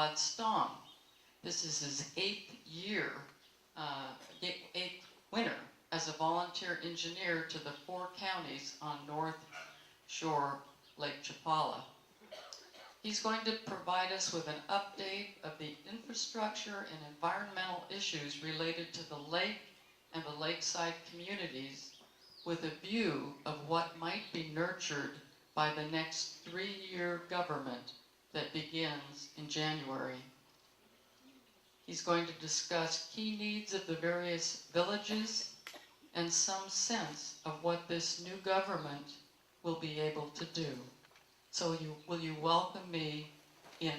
Todd Strong. This is his 8th winter as a volunteer engineer to the 4 counties on North Shore Lake Chapala. He's going to provide us with an update of the infrastructure and environmental issues related to the lake and the lakeside communities, with a view of what might be nurtured by the next 3-year government that begins in January. He's going to discuss key needs of the various villages and some sense of what this new government will be able to do. So will you welcome me in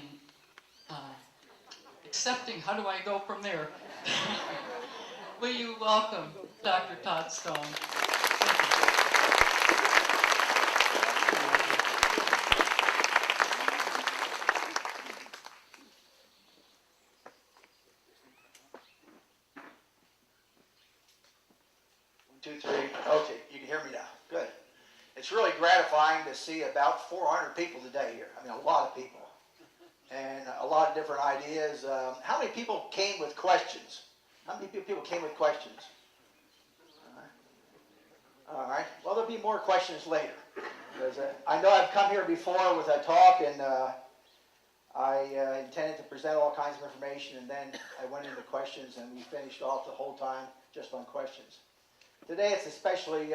accepting, how do I go from there? Will you welcome Dr. Todd Strong? Okay, you can hear me now. Good. It's really gratifying to see about 400 people today here. I mean, a lot of people. And a lot of different ideas. How many people came with questions? How many people came with questions? All right. Well, there'll be more questions later. Because, I know I've come here before with a talk, and I intended to present all kinds of information, and then I went into questions, and we finished off the whole time just on questions. Today it's especially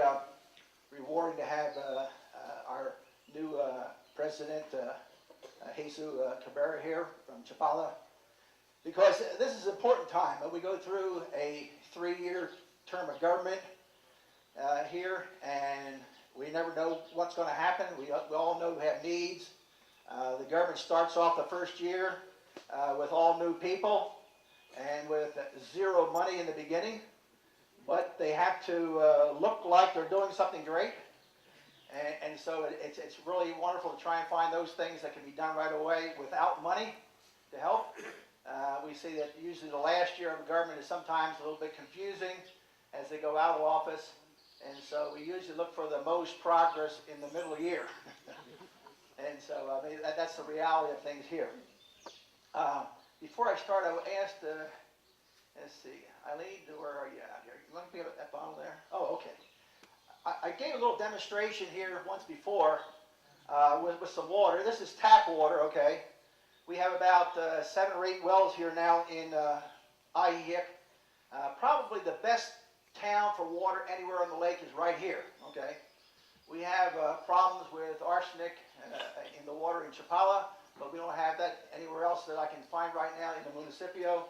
rewarding to have our new president, Jesus Cabrera, here from Chapala, because this is an important time. We go through a 3-year term of government here, and we never know what's going to happen. We all know we have needs. The government starts off the first year with all new people and with zero money in the beginning. But they have to look like they're doing something great. And so it's really wonderful to try and find those things that can be done right away without money to help. We see that usually the last year of the government is sometimes a little bit confusing as they go out of office. And so we usually look for the most progress in the middle year. And so I mean, that's the reality of things here. Before I start, I would ask let's see, Eileen, where are you out here? You want to be at that bottle there? Oh, okay. I gave a little demonstration here once before with some water. This is tap water, okay? We have about 7 or 8 wells here now in Ajijic. Probably the best town for water anywhere on the lake is right here, okay? We have problems with arsenic in the water in Chapala, but we don't have that anywhere else that I can find right now in the municipio.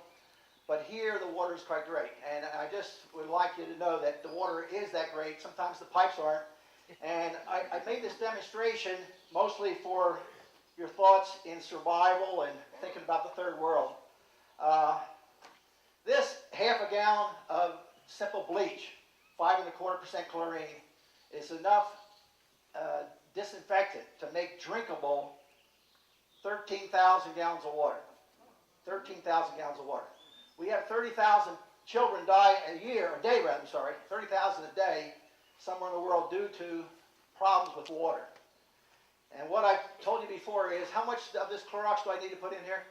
But here the water is quite great, and I just would like you to know that the water is that great. Sometimes the pipes aren't. And I made this demonstration mostly for your thoughts in survival and thinking about the third world. This half a gallon of simple bleach, 5.25% chlorine, is enough disinfectant to make drinkable 13,000 gallons of water. 13,000 gallons of water. We have 30,000 children die a day, 30,000 a day somewhere in the world due to problems with water. And what I've told you before is, how much of this Clorox do I need to put in here?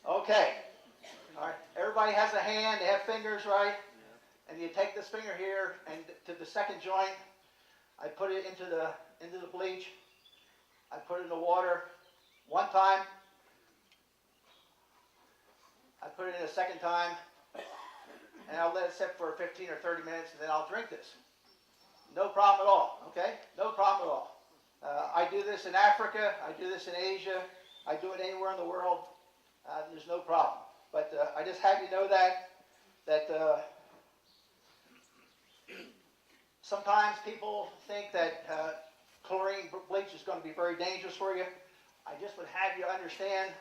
Okay. All right. Everybody has a hand, they have fingers, right? And you take this finger here, and to the second joint, I put it into the bleach. I put it in the water one time. I put it in a second time, and I'll let it sit for 15 or 30 minutes, and then I'll drink this. No problem at all, okay? No problem at all. I do this in Africa. I do this in Asia. I do it anywhere in the world. There's no problem. But I just had you know that sometimes people think that chlorine bleach is going to be very dangerous for you. I just would have you understand,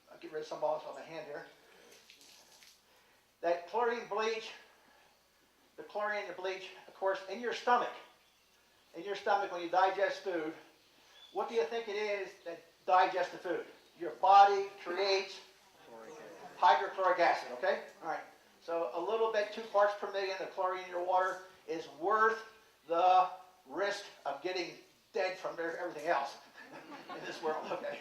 I'll get rid of some balls on my hand here, that chlorine bleach, the chlorine in the bleach, of course, in your stomach when you digest food, what do you think it is that digests the food? Your body creates hydrochloric acid, okay? All right. So a little bit, 2 parts per million of chlorine in your water is worth the risk of getting dead from everything else in this world, okay?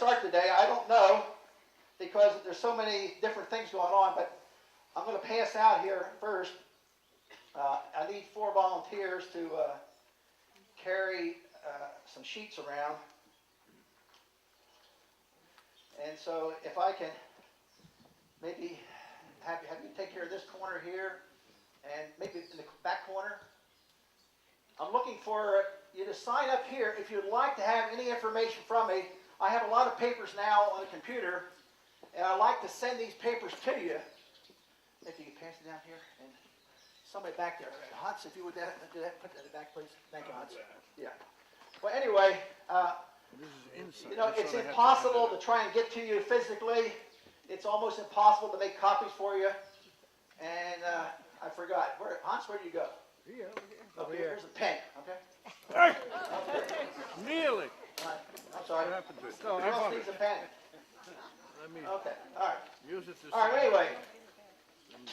start today, I don't know, because there's so many different things going on, but I'm going to pass out here first. I need 4 volunteers to carry some sheets around. And so if I can maybe have you take care of this corner here, and maybe in the back corner. I'm looking for you to sign up here if you'd like to have any information from me. I have a lot of papers now on the computer, and I'd like to send these papers to you. If you could pass it down here, and somebody back there. Hans, if you would do that, put that in the back, please. Thank you, Hans. Yeah. Well, anyway, you know, it's impossible to try and get to you physically. It's almost impossible to make copies for you. And I forgot. Hans, where do you go? Here. Okay, here's a pen, okay? Hey! Okay. Nearly. I'm sorry. What happened to it? Who No, I else found needs it. a pen? I mean, Okay, all right. use it to... All right, anyway,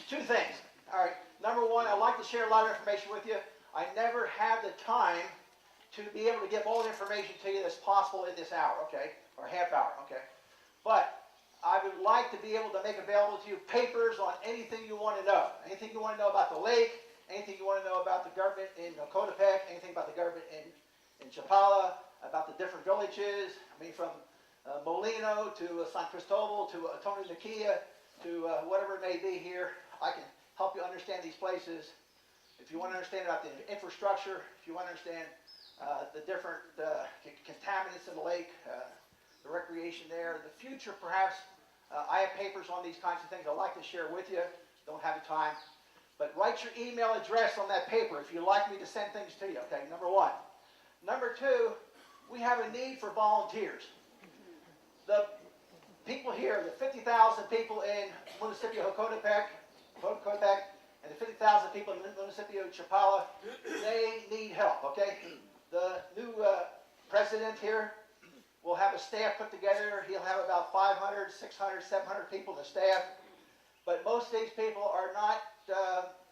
2 things. All right, number 1, I'd like to share a lot of information with you. I never have the time to be able to give all the information to you that's possible in this hour, okay? Or half hour, okay? But I would like to be able to make available to you papers on anything you want to know. Anything you want to know about the lake, anything you want to know about the government in Coliform, anything about the government in Chapala, about the different villages. I mean, from Molino to San Cristobal to Tony Nakia to whatever it may be here. I can help you understand these places. If you want to understand about the infrastructure, if you want to understand the different contaminants in the lake, the recreation there, the future perhaps. I have papers on these kinds of things I'd like to share with you. Don't have the time. But write your email address on that paper if you'd like me to send things to you, okay? Number 1. Number 2, we have a need for volunteers. The people here, the 50,000 people in Municipio Jocotepec, and the 50,000 people in Municipio Chapala, they need help, okay? The new president here will have a staff put together. He'll have about 500, 600, 700 people in the staff. But most of these people are not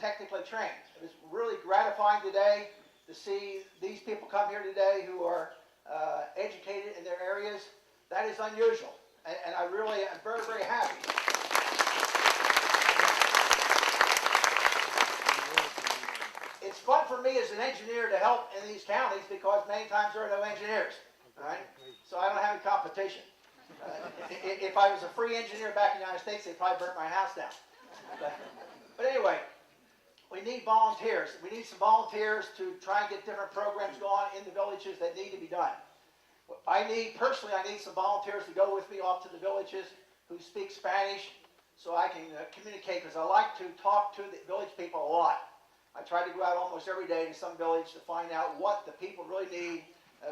technically trained. It was really gratifying today to see these people come here today who are educated in their areas. That is unusual. And I really am very, very happy. It's fun for me as an engineer to help in these counties because many times there are no engineers. All right? So I don't have any competition. If I was a free engineer back in the United States, they'd probably burn my house down. But anyway, we need volunteers. We need some volunteers to try and get different programs going in the villages that need to be done. Personally, I need some volunteers to go with me off to the villages who speak Spanish so I can communicate, because I like to talk to the village people a lot. I try to go out almost every day to some village to find out what the people really need,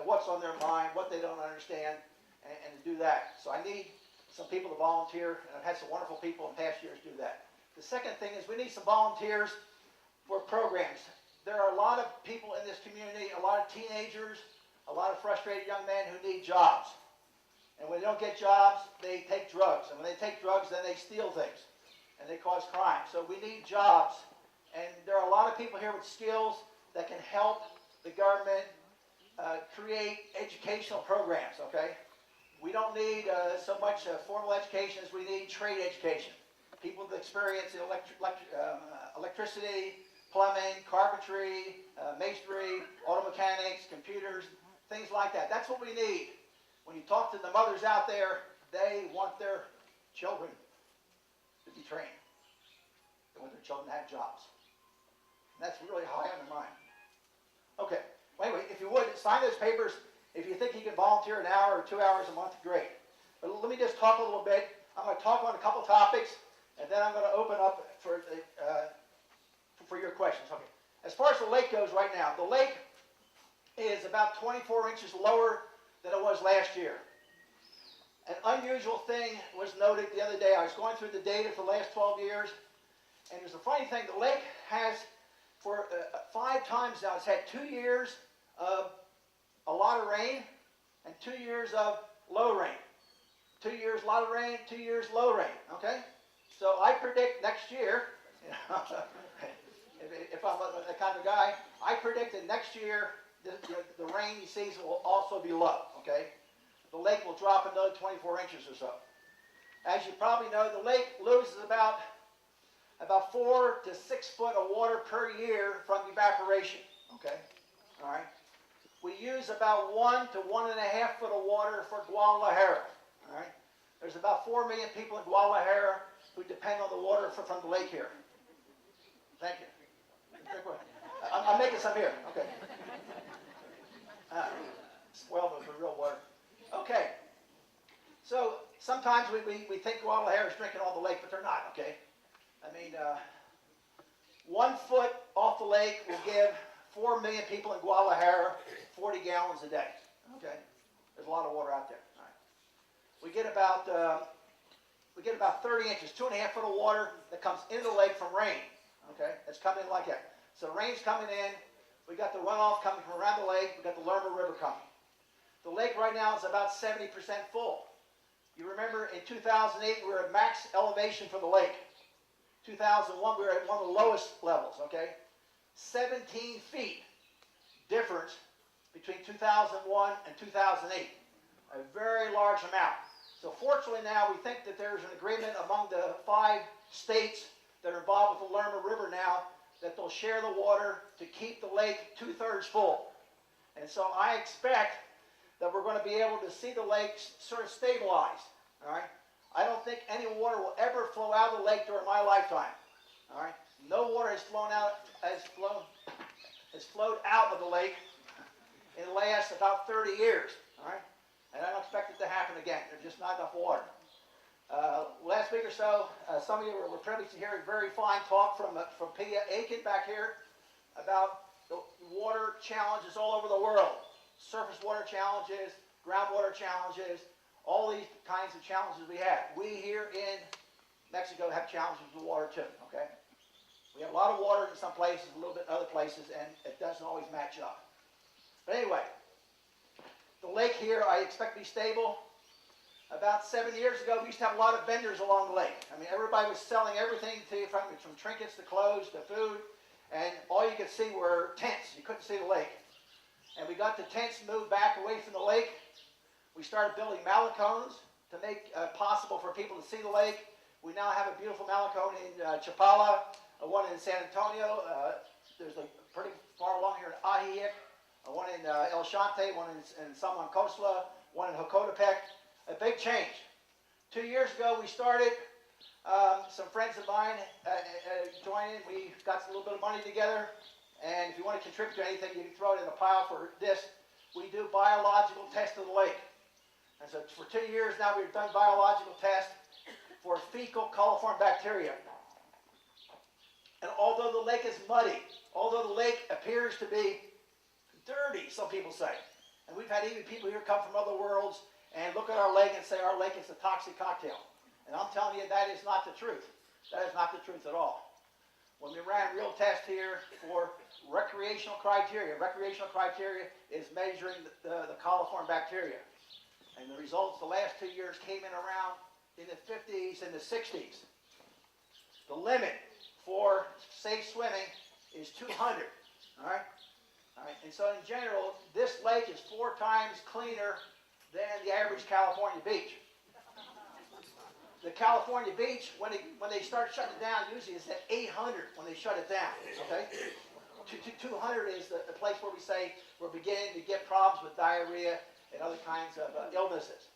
what's on their mind, what they don't understand, and to do that. So I need some people to volunteer, and I've had some wonderful people in past years do that. The second thing is we need some volunteers for programs. There are a lot of people in this community, a lot of teenagers, a lot of frustrated young men who need jobs. And when they don't get jobs, they take drugs. And when they take drugs, then they steal things. And they cause crime. So we need jobs. And there are a lot of people here with skills that can help the government create educational programs, okay? We don't need so much formal education as we need trade education. People with experience in electricity, plumbing, carpentry, masonry, auto mechanics, computers, things like that. That's what we need. When you talk to the mothers out there, they want their children to be trained. They want their children to have jobs. And that's really high on their mind. Okay. Well, anyway, if you would, sign those papers. If you think you can volunteer an hour or 2 hours a month, great. But let me just talk a little bit. I'm going to talk on a couple topics, and then I'm going to open up for your questions. Okay. As far as the lake goes right now, the lake is about 24 inches lower than it was last year. An unusual thing was noted the other day. I was going through the data for the last 12 years, and there's a funny thing. The lake has, for 5 times now, it's had 2 years of a lot of rain and 2 years of low rain. 2 years a lot of rain, 2 years low rain, okay? So I predict next year, if I'm that kind of guy, I predict that next year the rainy season will also be low, okay? the lake will drop another 24 inches or so. As you probably know, the lake loses about 4 to 6 foot of water per year from evaporation, okay? All right? We use about 1 to 1.5 foot of water for Guadalajara, all right? There's about 4 million people in Guadalajara who depend on the water from the lake here. Thank you. I'm making some here, okay. Spoiled with the real water. Okay. So sometimes we think Guadalajara is drinking all the lake, but they're not, okay? I mean, 1 foot off the lake will give 4 million people in Guadalajara 40 gallons a day, okay? There's a lot of water out there. All right. We get about 30 inches, 2.5 foot of water that comes into the lake from rain, okay? It's coming in like that. So rain's coming in. We got the runoff coming from around the lake. We got the Lerma River coming. The lake right now is about 70% full. You remember in 2008 we were at max elevation for the lake. 2001 we were at one of the lowest levels, okay? 17 feet difference between 2001 and 2008. A very large amount. So fortunately now we think that there's an agreement among the 5 states that are involved with the Lerma River now that they'll share the water to keep the lake 2/3 full. And so I expect that we're going to be able to see the lake sort of stabilize. All right? I don't think any water will ever flow out of the lake during my lifetime. All right? No water has flowed out of the lake in the last about 30 years. All right? And I don't expect it to happen again. There's just not enough water. Last week or so, some of you were privileged to hear a very fine talk from Pia Aiken back here about the water challenges all over the world. Surface water challenges, groundwater challenges, all these kinds of challenges we have. We here in Mexico have challenges with water too, okay? We have a lot of water in some places, a little bit in other places, and it doesn't always match up. But anyway, the lake here I expect to be stable. About 7 years ago, we used to have a lot of vendors along the lake. I mean, everybody was selling everything to you, from trinkets to clothes to food, and all you could see were tents. You couldn't see the lake. And we got the tents moved back away from the lake. We started building malicones to make it possible for people to see the lake. We now have a beautiful malicone in Chapala, one in San Antonio. There's a pretty far along here in Ajijic, one in El Shante, one in Salamanca, one in Jocotepec. A big change. 2 years ago we started, some friends of mine joined in. We got a little bit of money together, and if you want to contribute to anything, you can throw it in a pile for this. We do biological tests of the lake. And so for 2 years now we've done biological tests for fecal coliform bacteria. And although the lake is muddy, although the lake appears to be dirty, some people say, and we've had even people here come from other worlds and look at our lake and say our lake is a toxic cocktail. And I'm telling you, that is not the truth. That is not the truth at all. When we ran real tests here for recreational criteria is measuring the coliform bacteria. And the results the last 2 years came in around in the 50s and the 60s. The limit for safe swimming is 200. All right? All right. And so in general, this lake is 4 times cleaner than the average California beach. The California beach, when they start shutting it down, usually it's at 800 when they shut it down. Okay? 200 is the place where we say we're beginning to get problems with diarrhea and other kinds of illnesses.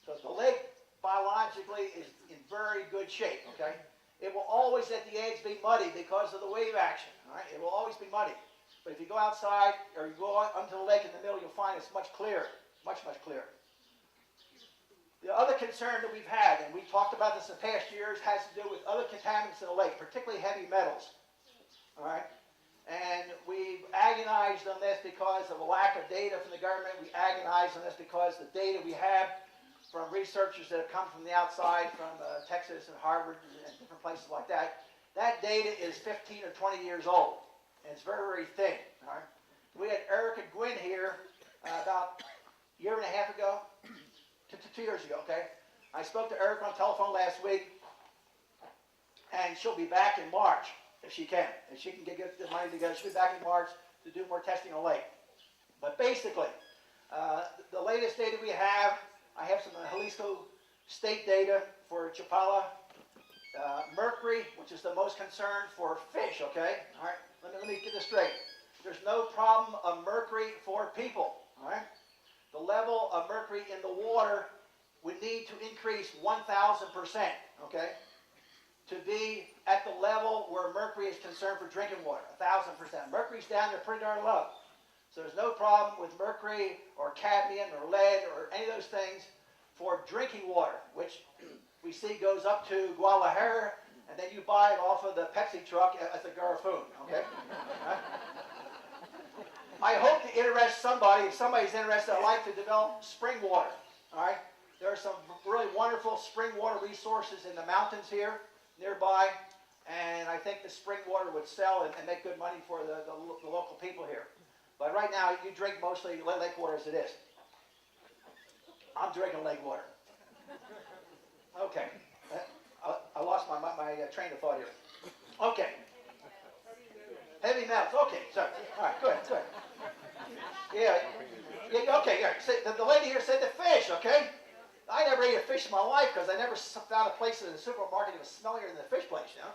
So the lake biologically is in very good shape. Okay? It will always at the edge be muddy because of the wave action. All right? It will always be muddy. But if you go outside or you go onto the lake in the middle, you'll find it's much clearer. Much, much clearer. The other concern that we've had, and we talked about this in past years, has to do with other contaminants in the lake, particularly heavy metals. All right? And we've agonized on this because of a lack of data from the government. We agonize on this because the data we have from researchers that have come from the outside, from Texas and Harvard and different places like that, that data is 15 or 20 years old. And it's very, very thin. All right? We had Erica Gwynn here about a year and a half ago, 2 years ago, okay? I spoke to Erica on the telephone last week, and she'll be back in March, if she can. If she can get the money together, she'll be back in March to do more testing on the lake. But basically, The latest data we have, I have some Jalisco state data for Chapala. Mercury, which is the most concern for fish, okay? All right, let me get this straight. There's no problem of mercury for people, all right? The level of mercury in the water would need to increase 1,000%, okay? To be at the level where mercury is concerned for drinking water, 1,000%. Mercury's down there pretty darn low. So there's no problem with mercury or cadmium or lead or any of those things for drinking water, which we see goes up to Guadalajara, and then you buy it off of the Pepsi truck at the Garrafoon, okay? Right? I hope to interest somebody, if somebody's interested, I'd like to develop spring water, all right? There are some really wonderful spring water resources in the mountains here, nearby, and I think the spring water would sell and make good money for the local people here. But right now, you drink mostly lake water as it is. I'm drinking lake water. Okay. I lost my train of thought here. Okay. Heavy metals. Okay. So, all right. Good. Good. Yeah. Okay. Yeah. The lady here said the fish. Okay. I never ate a fish in my life because I never found a place in the supermarket that was smellier than the fish place. You know.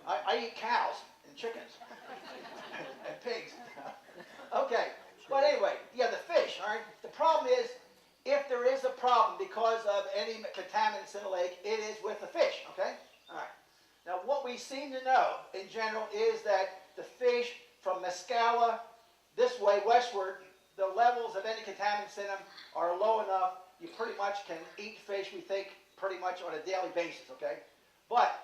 I eat cows and chickens and pigs. Okay. But anyway, yeah, the fish. All right. The problem is, if there is a problem because of any contaminants in the lake, it is with the fish, okay? All right. Now, what we seem to know in general is that the fish from Mescala this way westward, the levels of any contaminants in them are low enough, you pretty much can eat fish, we think, pretty much on a daily basis, okay? But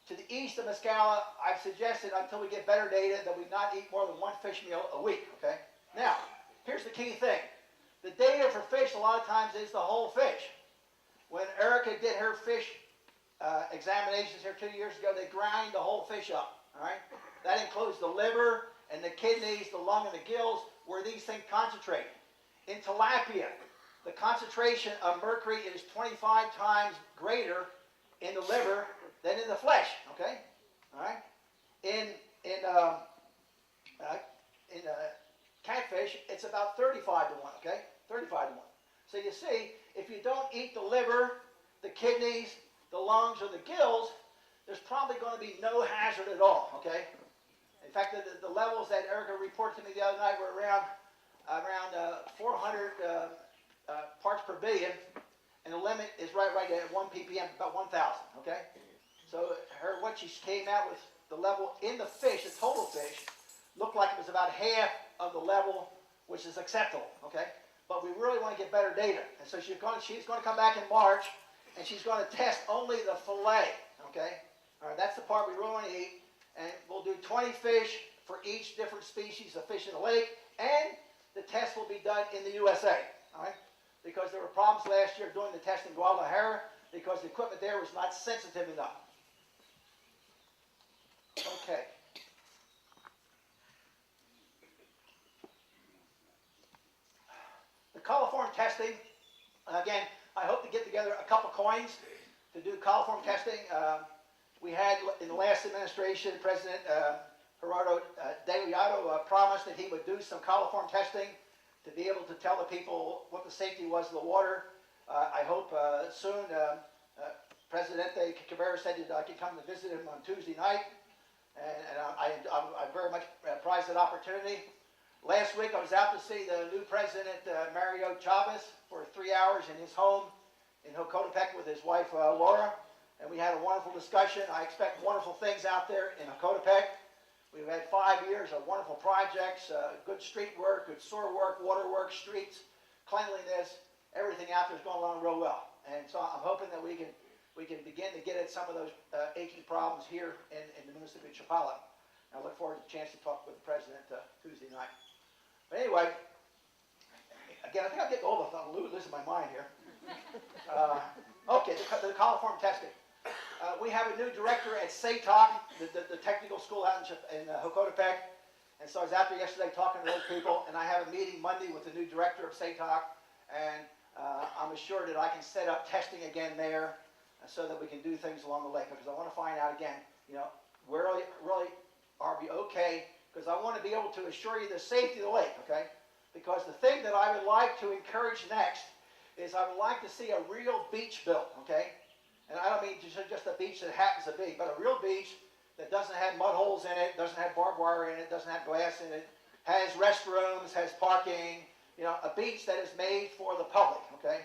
to the east of Mescala, I've suggested until we get better data that we not eat more than one fish meal a week, okay? Now, here's the key thing. The data for fish a lot of times is the whole fish. When Erica did her fish examinations here 2 years ago, they grind the whole fish up, all right? That includes the liver and the kidneys, the lung and the gills, where these things concentrate. In tilapia, the concentration of mercury is 25 times greater in the liver than in the flesh, okay? All right? In catfish, it's about 35 to 1, okay? 35 to 1. So you see, if you don't eat the liver, the kidneys, the lungs, or the gills, there's probably going to be no hazard at all, okay? In fact, the levels that Erica reported to me the other night were around 400 parts per billion, and the limit is right at 1 ppm, about 1,000, okay? So what she came out with, the level in the fish, the total fish, looked like it was about half of the level which is acceptable, okay? But we really want to get better data. And so she's going to come back in March, and she's going to test only the fillet, okay? All right, that's the part we really want to eat. And we'll do 20 fish for each different species of fish in the lake, and the test will be done in the USA, all right? Because there were problems last year doing the test in Guadalajara because the equipment there was not sensitive enough. Okay. The coliform testing, again, I hope to get together a couple coins to do coliform testing. We had, in the last administration, President Gerardo Degollado promised that he would do some coliform testing to be able to tell the people what the safety was of the water. I hope soon Presidente Cabrera said that I could come to visit him on Tuesday night, and I very much prize that opportunity. Last week I was out to see the new president, Mario Chavez, for 3 hours in his home in Jocotepec with his wife, Laura, and we had a wonderful discussion. I expect wonderful things out there in Jocotepec. We've had 5 years of wonderful projects, good street work, good sewer work, water work, streets, cleanliness, everything out there is going along real well. And so I'm hoping that we can begin to get at some of those aching problems here in the municipality of Chapala. And I look forward to the chance to talk with the president Tuesday night. But anyway, again, I think I'm getting old enough. I'm losing my mind here. Okay, the coliform testing. We have a new director at SATOC, the technical school out in Jocotepec. And so I was out there yesterday talking to those people, and I have a meeting Monday with the new director of SATOC, and I'm assured that I can set up testing again there so that we can do things along the lake, because I want to find out again, you know, really are we okay, because I want to be able to assure you the safety of the lake, okay? because the thing that I would like to encourage next is I would like to see a real beach built, okay? And I don't mean just a beach that happens to be, but a real beach that doesn't have mud holes in it, doesn't have barbed wire in it, doesn't have glass in it, has restrooms, has parking, you know, a beach that is made for the public, okay?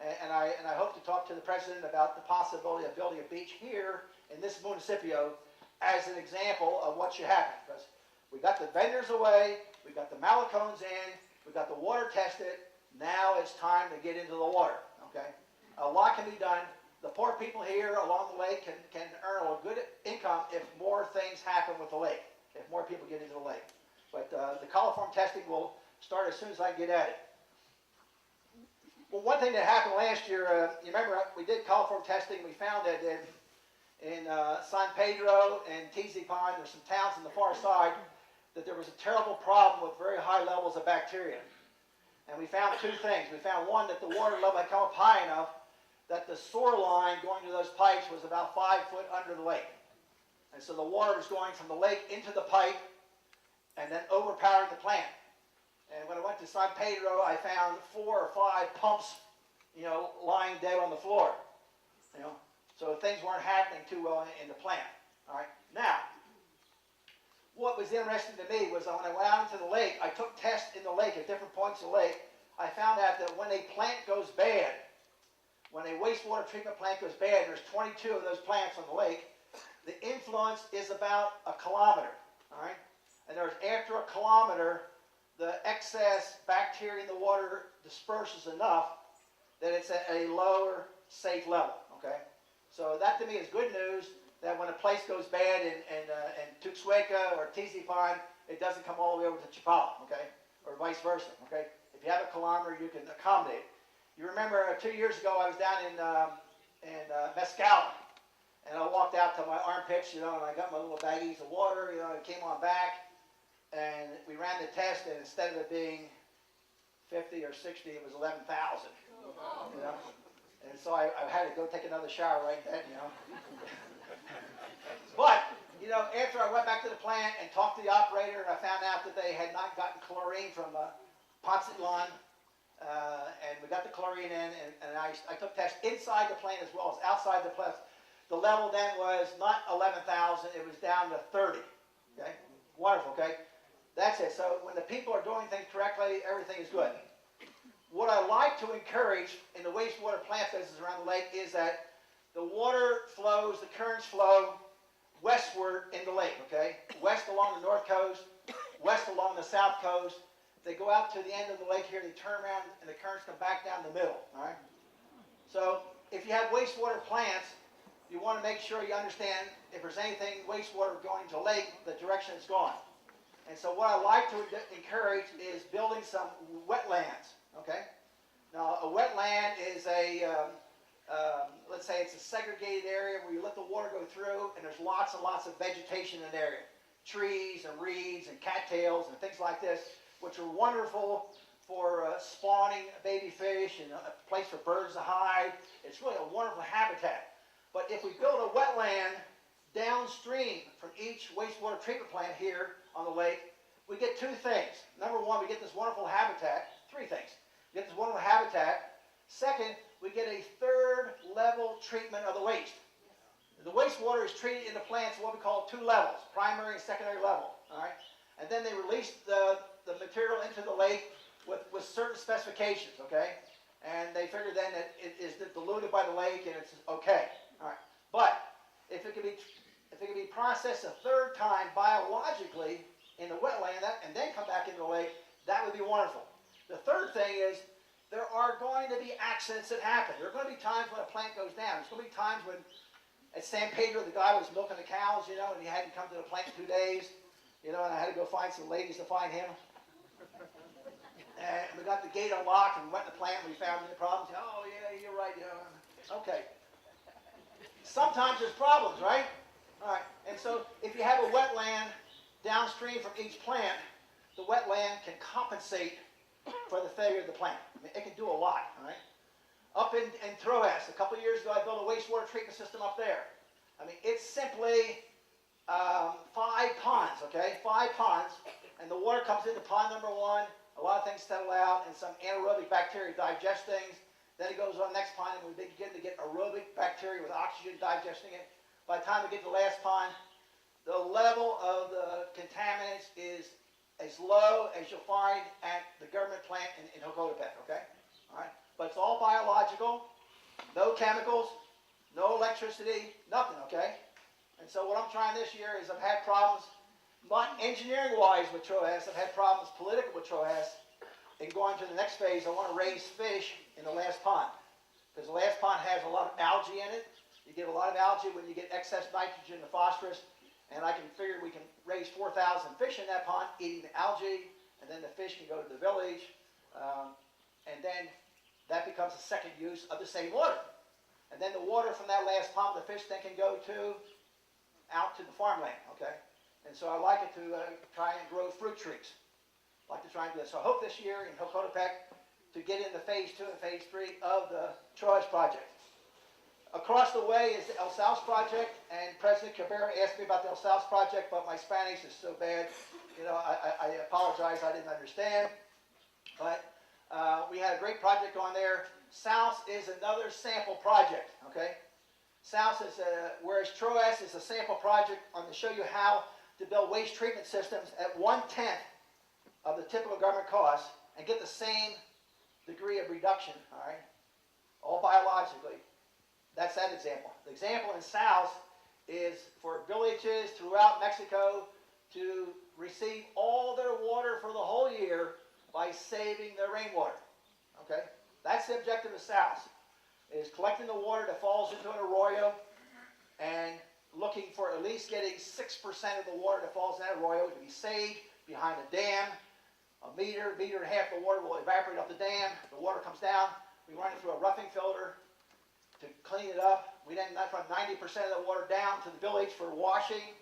And I hope to talk to the president about the possibility of building a beach here in this municipio as an example of what should happen. Because we got the vendors away, we got the malicones in, we got the water tested. Now it's time to get into the water, okay? A lot can be done. The poor people here along the lake can earn a good income if more things happen with the lake, if more people get into the lake. But the coliform testing will start as soon as I get at it. Well, one thing that happened last year, you remember we did coliform testing. We found that in San Pedro and Tizipan, there's some towns on the far side, that there was a terrible problem with very high levels of bacteria. And we found two things. We found one, that the water level had come up high enough that the sewer line going to those pipes was about 5 foot under the lake. And so the water was going from the lake into the pipe and then overpowering the plant. And when I went to San Pedro, I found 4 or 5 pumps, you know, lying dead on the floor. You know, so things weren't happening too well in the plant. All right. Now, what was interesting to me was when I went out into the lake, I took tests in the lake at different points of the lake. I found out that when a plant goes bad, when a wastewater treatment plant goes bad, there's 22 of those plants on the lake, the influence is about 1 kilometer. All right. And there's after 1 kilometer, the excess bacteria in the water disperses enough that it's at a lower safe level, okay? So that to me is good news, that when a place goes bad in Tuxhueca or Tizipan, it doesn't come all the way over to Chapala, okay? Or vice versa, okay? If you have 1 kilometer, you can accommodate. You remember 2 years ago, I was down in Mescal, and I walked out to my armpits, you know, and I got my little baggies of water, you know, and came on back. And we ran the test, and instead of it being 50 or 60, it was 11,000. You know? And so I had to go take another shower right then, you know. But, you know, after I went back to the plant and talked to the operator, I found out that they had not gotten chlorine from Potsitlan. And we got the chlorine in, and I took tests inside the plant as well as outside the plant. The level then was not 11,000, it was down to 30. Okay? Wonderful, okay? That's it. So when the people are doing things correctly, everything is good. What I like to encourage in the wastewater plant business around the lake is that the water flows, the currents flow westward in the lake, okay? West along the north coast, west along the south coast. They go out to the end of the lake here, they turn around, and the currents come back down the middle, all right? So if you have wastewater plants, you want to make sure you understand if there's anything wastewater going to the lake, the direction it's going. And so what I like to encourage is building some wetlands, okay? Now, a wetland is let's say it's a segregated area where you let the water go through, and there's lots and lots of vegetation in the area. Trees and reeds and cattails and things like this, which are wonderful for spawning baby fish and a place for birds to hide. It's really a wonderful habitat. But if we build a wetland downstream from each wastewater treatment plant here on the lake, we get 2 things. Number one, we get this wonderful habitat. 3 things. We get this wonderful habitat. Second, we get a 3rd level treatment of the waste. The wastewater is treated in the plants what we call 2 levels, primary and secondary level. All right? And then they release the material into the lake with certain specifications, okay? And they figure then that it is diluted by the lake and it's okay. All right. But if it can be processed a 3rd time biologically in the wetland and then come back into the lake, that would be wonderful. The 3rd thing is there are going to be accidents that happen. There are going to be times when a plant goes down. There's going to be times when at San Pedro the guy was milking the cows, you know, and he hadn't come to the plant in 2 days, you know, and I had to go find some ladies to find him. And we got the gate unlocked and went to the plant and we found any problems. Oh, yeah, you're right. Yeah. Okay. Sometimes there's problems, right? All right. And so if you have a wetland downstream from each plant, the wetland can compensate for the failure of the plant. I mean, it can do a lot, all right? Up in Troas, a couple of years ago, I built a wastewater treatment system up there. I mean, it's simply 5 ponds, okay? 5 ponds, and the water comes into pond number 1, a lot of things settle out, and some anaerobic bacteria digest things. Then it goes on the next pond, and we begin to get aerobic bacteria with oxygen digesting it. By the time we get to the last pond, the level of the contaminants is as low as you'll find at the government plant in Hokotepec, okay? All right? But it's all biological, no chemicals, no electricity, nothing, okay? And so what I'm trying this year is I've had problems, not engineering-wise with TROAS, I've had problems political with TROAS. And going to the next phase, I want to raise fish in the last pond. Because the last pond has a lot of algae in it. You get a lot of algae when you get excess nitrogen and phosphorus. And I can figure we can raise 4,000 fish in that pond eating the algae. And then the fish can go to the village. And then that becomes a second use of the same water. And then the water from that last pond, the fish then can go out to the farmland, okay? And so I like it to try and grow fruit trees. I like to try and do that. So I hope this year in Hokotepec to get into phase 2 and phase 3 of the TROAS project. Across the way is the El Saus project, and President Cabrera asked me about the El Saus project, but my Spanish is so bad, you know, I apologize, I didn't understand. But we had a great project on there. Saus is another sample project, okay? Saus is, whereas TROAS is a sample project, I'm going to show you how to build waste treatment systems at 1/10 of the typical government cost and get the same degree of reduction, all right? All biologically. That's that example. The example in Saus is for villages throughout Mexico to receive all their water for the whole year by saving their rainwater, okay? That's the objective of Saus, is collecting the water that falls into an arroyo and looking for at least getting 6% of the water that falls in that arroyo to be saved behind a dam. A meter and a half of the water will evaporate off the dam. The water comes down. We run it through a roughing filter to clean it up. We then run 90% of the water down to the village for washing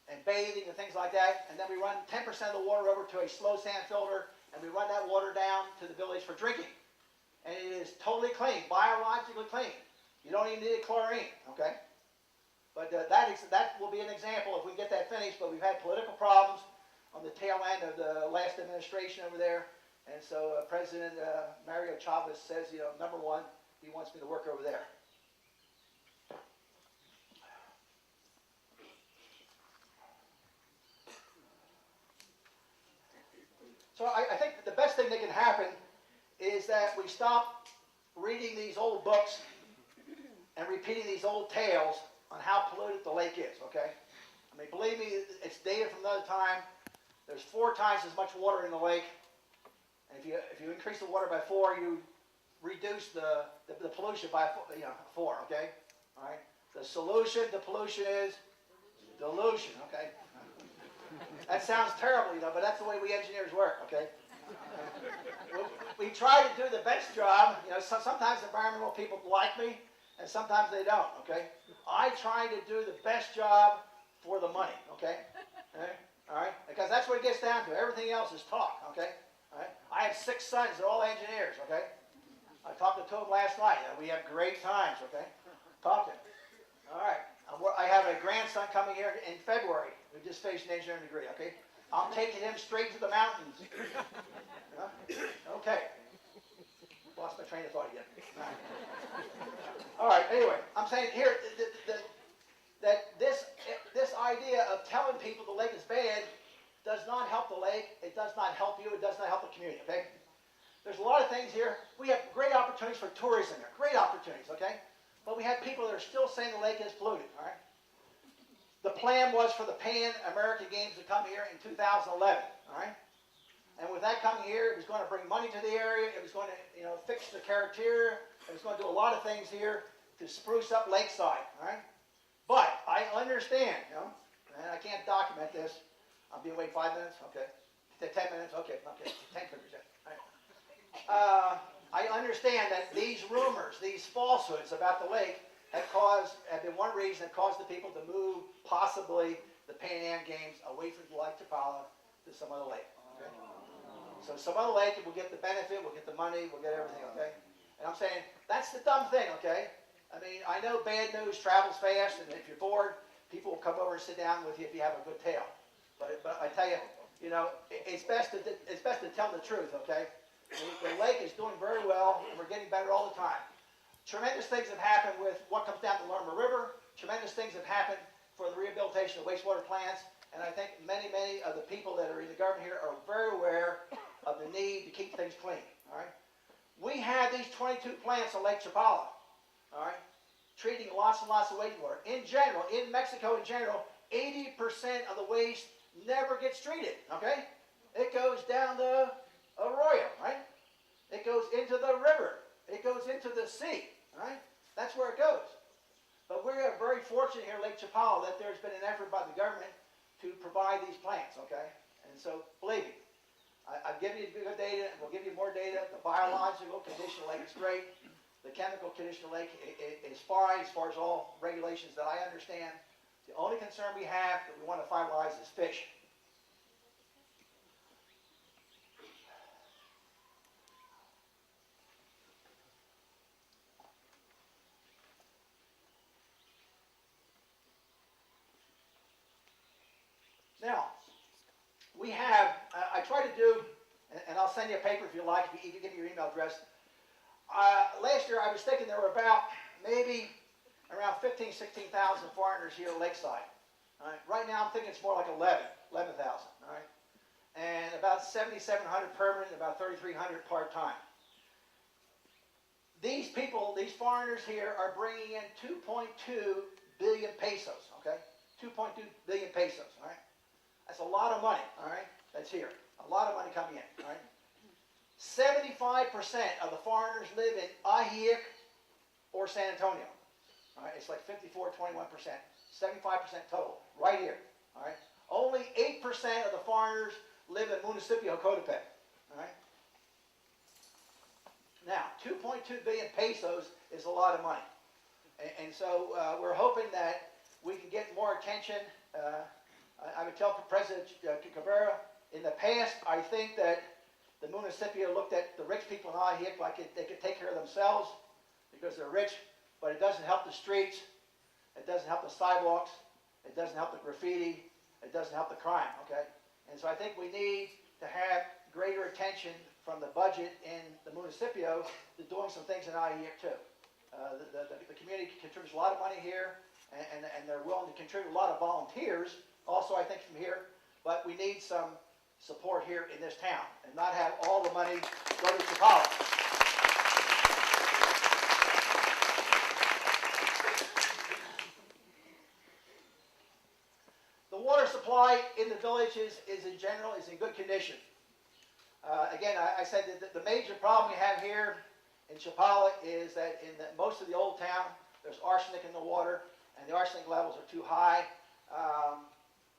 and bathing and things like that. And then we run 10% of the water over to a slow sand filter, and we run that water down to the village for drinking. And it is totally clean, biologically clean. You don't even need chlorine, okay? But that will be an example if we get that finished. But we've had political problems on the tail end of the last administration over there. And so President Mario Chavez says, you know, number one, he wants me to work over there. So I think that the best thing that can happen is that we stop reading these old books and repeating these old tales on how polluted the lake is, okay? I mean, believe me, it's data from another time. There's 4 times as much water in the lake. And if you increase the water by 4, you reduce the pollution by 4, okay? All right? The solution to pollution is dilution, okay? That sounds terrible, you know, but that's the way we engineers work, okay? We try to do the best job. You know, sometimes environmental people like me, and sometimes they don't, okay? I try to do the best job for the money, okay? All right? Because that's what it gets down to. Everything else is talk, okay? All right? I have 6 sons. They're all engineers, okay? I talked to 2 of them last night. We have great times, okay? Talking. All right. I have a grandson coming here in February who just finished an engineering degree, okay? I'm taking him straight to the mountains. Okay. Lost my train of thought again. All right, anyway, I'm saying here that this idea of telling people the lake is bad does not help the lake. It does not help you. It does not help the community, okay? There's a lot of things here. We have great opportunities for tourism here. Great opportunities, okay? But we have people that are still saying the lake is polluted, all right? The plan was for the Pan American Games to come here in 2011, all right? And with that coming here, it was going to bring money to the area. It was going to, you know, fix the criteria. It was going to do a lot of things here to spruce up Lakeside, all right? But I understand, you know, and I can't document this. I'll be away 5 minutes, okay? 10 minutes, okay, 10 figures, all right. I understand that these rumors, these falsehoods about the lake have been one reason that caused the people to move possibly the Pan Am Games away from Lake Chapala to some other lake, okay? So some other lake, we'll get the benefit, we'll get the money, we'll get everything, okay? And I'm saying, that's the dumb thing, okay? I mean, I know bad news travels fast, and if you're bored, people will come over and sit down with you if you have a good tale. But I tell you, it's best to tell the truth, okay? The lake is doing very well, and we're getting better all the time. Tremendous things have happened with what comes down the Lerma River. Tremendous things have happened for the rehabilitation of wastewater plants, and I think many of the people that are in the government here are very aware of the need to keep things clean, all right? We have these 22 plants on Lake Chapala, all right, treating lots and lots of wastewater. In general, in Mexico in general, 80% of the waste never gets treated, okay? It goes down the arroyo, right? It goes into the river. It goes into the sea, right? That's where it goes. But we are very fortunate here at Lake Chapala that there's been an effort by the government to provide these plants, okay? And so, believe me, I've given you good data, and we'll give you more data. The biological condition of the lake is great. The chemical condition of the lake is fine as far as all regulations that I understand. The only concern we have that we want to finalize is fish. Now, we have, I try to do, and I'll send you a paper if you like, if you give me your email address. Last year I was thinking there were about maybe around 16,000 foreigners here at Lakeside. All right. Right now I'm thinking it's more like 11,000, all right? And about 7,700 permanent, about 3,300 part-time. These people, these foreigners here are bringing in 2.2 billion pesos, okay? 2.2 billion pesos, all right? That's a lot of money, all right, that's here. A lot of money coming in, all right? 75% of the foreigners live in Ajijic or San Antonio. All right, it's like 54, 21%. 75% total, right here, all right? Only 8% of the foreigners live in Municipio Cotepec, all right? Now, 2.2 billion pesos is a lot of money. And so we're hoping that we can get more attention. I would tell President Cabrera, in the past, I think that the Municipio looked at the rich people in Ajijic like they could take care of themselves because they're rich, but it doesn't help the streets, it doesn't help the sidewalks, it doesn't help the graffiti, it doesn't help the crime, okay? And so I think we need to have greater attention from the budget in the Municipio to doing some things in Ajijic too. The community contributes a lot of money here, and they're willing to contribute a lot of volunteers, also I think from here, but we need some support here in this town and not have all the money go to Chapala. The water supply in the villages is in general is in good condition. Again, I said that the major problem we have here in Chapala is that in most of the old town there's arsenic in the water, and the arsenic levels are too high.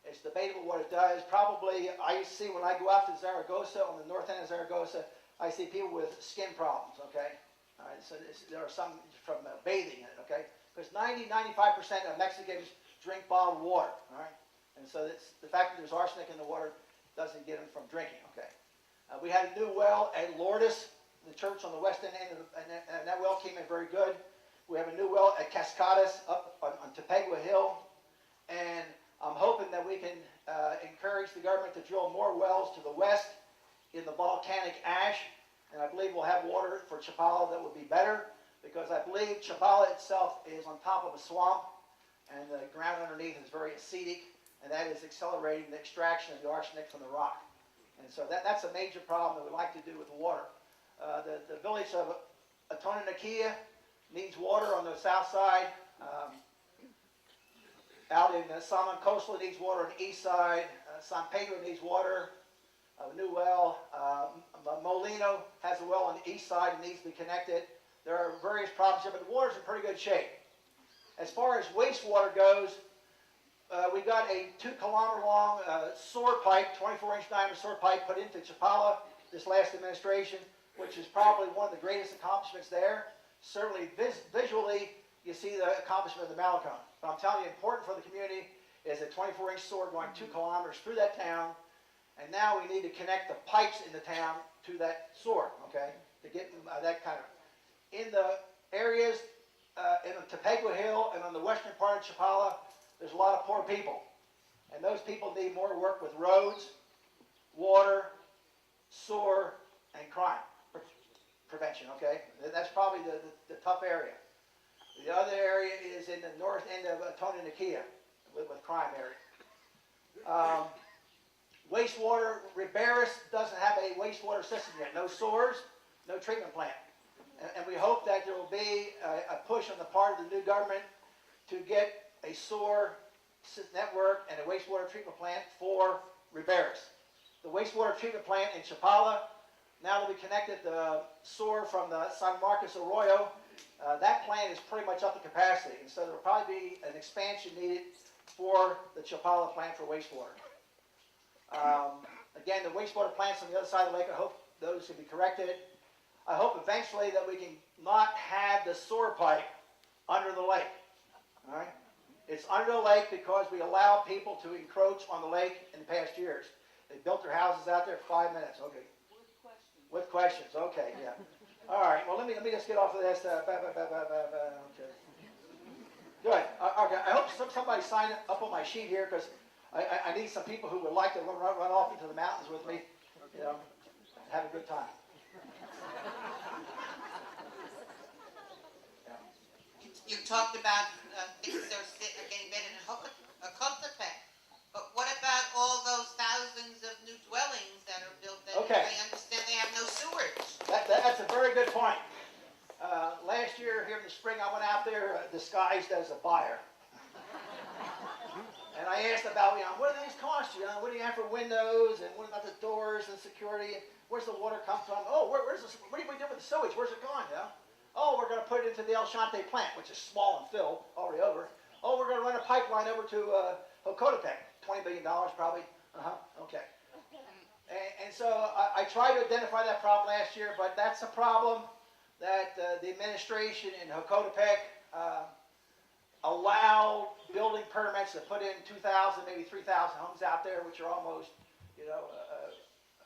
It's debatable what it does. Probably, I see when I go out to Zaragoza, on the north end of Zaragoza, I see people with skin problems, okay? All right, so there are some from bathing in it, okay? Because 95% of Mexicans drink bottled water, all right? And so the fact that there's arsenic in the water doesn't get them from drinking, okay? We had a new well at Lourdes, the church on the west end, and that well came in very good. We have a new well at Cascadas up on Topegua Hill, and I'm hoping that we can encourage the government to drill more wells to the west in the volcanic ash, and I believe we'll have water for Chapala that will be better, because I believe Chapala itself is on top of a swamp, and the ground underneath is very acidic, and that is accelerating the extraction of the arsenic from the rock. And so that's a major problem that we'd like to do with the water. The village of Atonanakia needs water on the south side. Out in San Coastal needs water on the east side. San Pedro needs water, a new well. Molino has a well on the east side and needs to be connected. There are various problems here, but the water's in pretty good shape. As far as wastewater goes, we got a 2-kilometer long sewer pipe, 24-inch diameter sewer pipe put into Chapala this last administration, which is probably one of the greatest accomplishments there. Certainly visually, you see the accomplishment of the Malecon. But I'm telling you, important for the community is a 24-inch sewer going 2 kilometers through that town, and now we need to connect the pipes in the town to that sewer, okay, to get that kind of. In the areas in Topegua Hill and on the western part of Chapala, there's a lot of poor people. And those people need more work with roads, water, sewer, and crime prevention, okay? That's probably the tough area. The other area is in the north end of Toninikia with crime area. Wastewater, Riberas doesn't have a wastewater system yet. No sewers, no treatment plant. And we hope that there will be a push on the part of the new government to get a sewer network and a wastewater treatment plant for Riberas. The wastewater treatment plant in Chapala, now that we connected the sewer from the San Marcos Arroyo, that plant is pretty much up to capacity. And so there will probably be an expansion needed for the Chapala plant for wastewater. Again, the wastewater plants on the other side of the lake, I hope those can be corrected. I hope eventually that we can not have the sewer pipe under the lake. All right? It's under the lake because we allowed people to encroach on the lake in the past years. They built their houses out there for 5 minutes. Okay. With questions. Okay, yeah. All right. Well, let me just get off of this. Okay. Good. Okay. I hope somebody sign up on my sheet here because I need some people who would like to run off into the mountains with me. You know, have a good time. You talked about things that are getting better in Hocotepec, but what about all those thousands of new dwellings that are built that Okay. I understand they have no sewage? That's a very good point. Last year, here in the spring, I went out there disguised as a buyer. And I asked about, what do these cost you? What do you have for windows? And what about the doors and security? Where's the water come from? Oh, what do we do with the sewage? Where's it going? Oh, we're going to put it into the El Shante plant, which is small and filled, already over. Oh, we're going to run a pipeline over to Hocotepec, $20 billion probably. Okay. And so I tried to identify that problem last year, but that's a problem that the administration in Hocotepec allowed building permits to put in 2,000, maybe 3,000 homes out there, which are almost,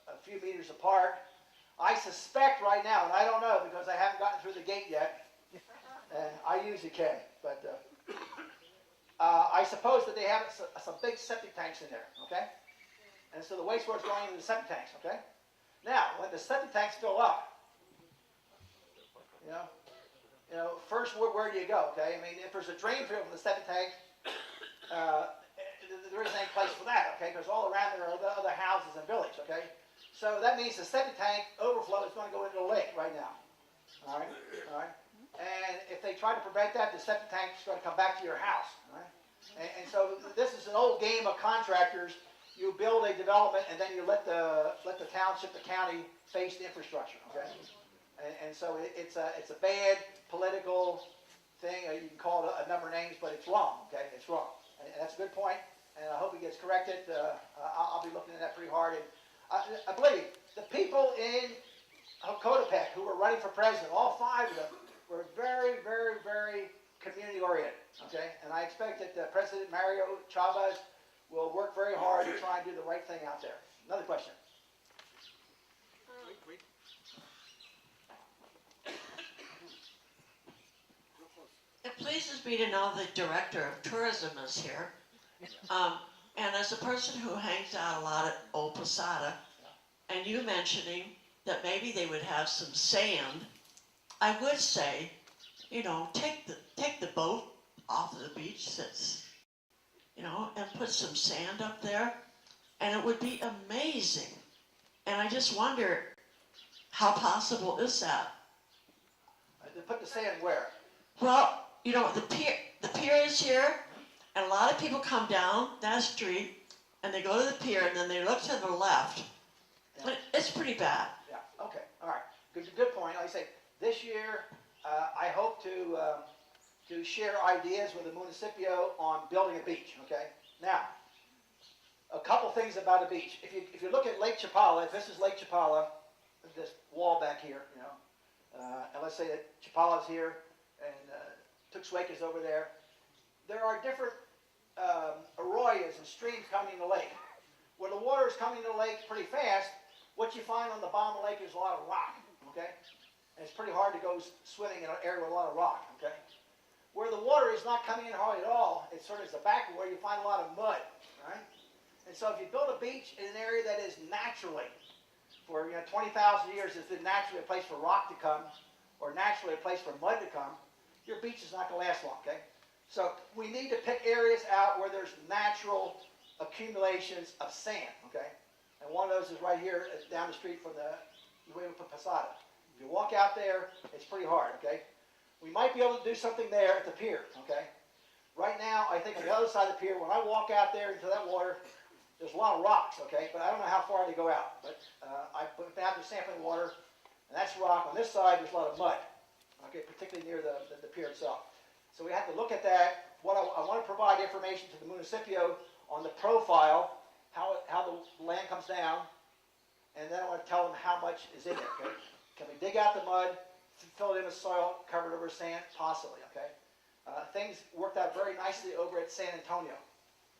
a few meters apart. I suspect right now, and I don't know because I haven't gotten through the gate yet, and I usually can, but I suppose that they have some big septic tanks in there, okay? And so the wastewater is going into the septic tanks, okay? Now, when the septic tanks fill up, first, where do you go, okay? I mean, if there's a drain field in the septic tank, there isn't any place for that, okay? Because all around there are other houses and village, okay? So that means the septic tank overflow is going to go into the lake right now, all right? And if they try to prevent that, the septic tank is going to come back to your house, all right? And so this is an old game of contractors. You build a development and then you let the township, the county face the infrastructure, okay? And so it's a bad political thing. You can call it a number of names, but it's wrong, okay? It's wrong. And that's a good point, and I hope it gets corrected. I'll be looking at that pretty hard. And I believe the people in Hocotepec who were running for president, all 5 of them, were very, very, very community-oriented, okay? And I expect that President Mario Chavez will work very hard to try and do the right thing out there. Another question. It pleases me to know the director of tourism is here. And as a person who hangs out a lot at Old Posada, and you mentioning that maybe they would have some sand, I would say, take the boat off of the beach that's, and put some sand up there, and it would be amazing. And I just wonder, how possible is that? To put the sand where? Well, the pier is here, and a lot of people come down that street, and they go to the pier, and then they look to the left. Yeah. It's pretty bad. Yeah, okay, all right. Good point. Like I say, this year, I hope to share ideas with the municipio on building a beach, okay? Now, a couple things about a beach. If you look at Lake Chapala, if this is Lake Chapala, this wall back here, and let's say that Chapala is here, and Tuxtwaque is over there, there are different arroyos and streams coming in the lake. When the water is coming in the lake pretty fast, what you find on the bottom of the lake is a lot of rock, okay? And it's pretty hard to go swimming in an area with a lot of rock, okay? where the water is not coming in hardly at all. It's sort of the back where you find a lot of mud, right? And so if you build a beach in an area that is naturally, for 20,000 years, it's been naturally a place for rock to come, or naturally a place for mud to come, your beach is not going to last long, okay? So we need to pick areas out where there's natural accumulations of sand, okay? And one of those is right here down the street from the Posada. If you walk out there, it's pretty hard, okay? We might be able to do something there at the pier, okay? Right now, I think on the other side of the pier, when I walk out there into that water, there's a lot of rocks, okay? But I don't know how far they go out. But I've been out there sampling water, and that's rock. On this side, there's a lot of mud, okay, particularly near the pier itself. So we have to look at that. What I want to provide information to the municipio on the profile, how the land comes down, and then I want to tell them how much is in it, okay? Can we dig out the mud, fill it in with soil, cover it over with sand? Possibly, okay? Things worked out very nicely over at San Antonio.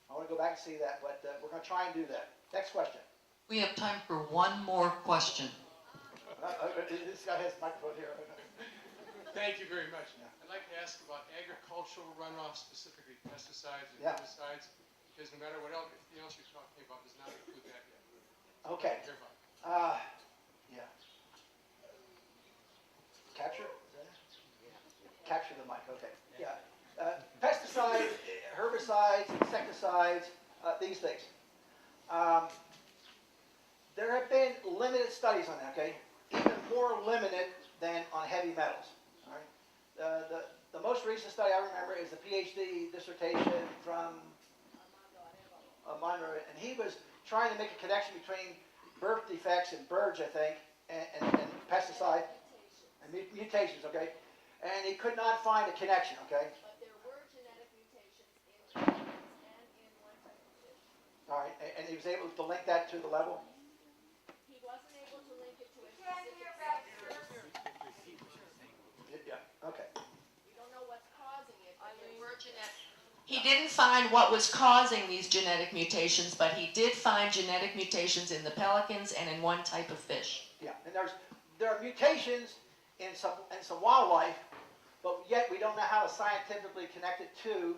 I want to go back and see that, but we're going to try and do that. Next question. We have time for one more question. This guy has a microphone here. Thank you very much. Yeah. I'd like to ask about agricultural runoff, specifically pesticides and Yeah. herbicides, because no matter what else, anything else you're talking about does not include that yet. Okay. Hear about it. Yeah. Capture? Is that it? Capture the mic, okay. Yeah. Pesticides, herbicides, insecticides, these things. There have been limited studies on that, okay? Even more limited than on heavy metals, all right? The most recent study I remember is a PhD dissertation from Monroe, and he was trying to make a connection between birth defects in birds, I think, and pesticide and mutations, okay? And he could not find a connection, okay? But there were genetic mutations in humans and in one type of fish. All right, and he was able to link that to the level? He wasn't able to link it to a Yeah, okay. We don't know what's causing it, but there were genetic. He didn't find what was causing these genetic mutations, but he did find genetic mutations in the pelicans and in one type of fish. Yeah, and there are mutations in some wildlife, but yet we don't know how to scientifically connect it to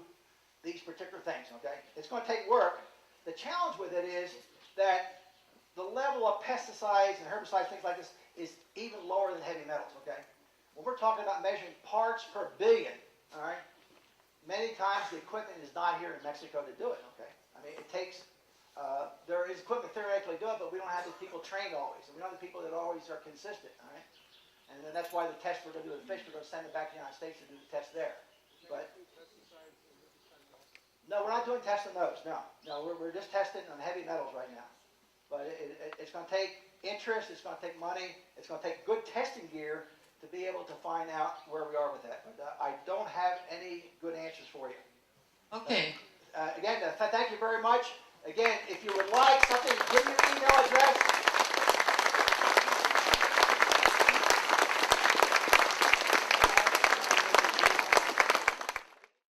these particular things, okay? It's going to take work. The challenge with it is that the level of pesticides and herbicides, things like this, is even lower than heavy metals, okay? When we're talking about measuring parts per billion, all right, many times the equipment is not here in Mexico to do it, okay? I mean, it takes, there is equipment theoretically to do it, but we don't have the people trained always, and we don't have the people that always are consistent, all right? And then that's why the test we're going to do with the fish, we're going to send it back to the United States to do the test there. But no, we're not doing tests on those, no. No, we're just testing on heavy metals right now. But it's going to take interest, it's going to take money, it's going to take good testing gear to be able to find out where we are with that. But I don't have any good answers for you. Okay. Again, thank you very much. Again, if you would like some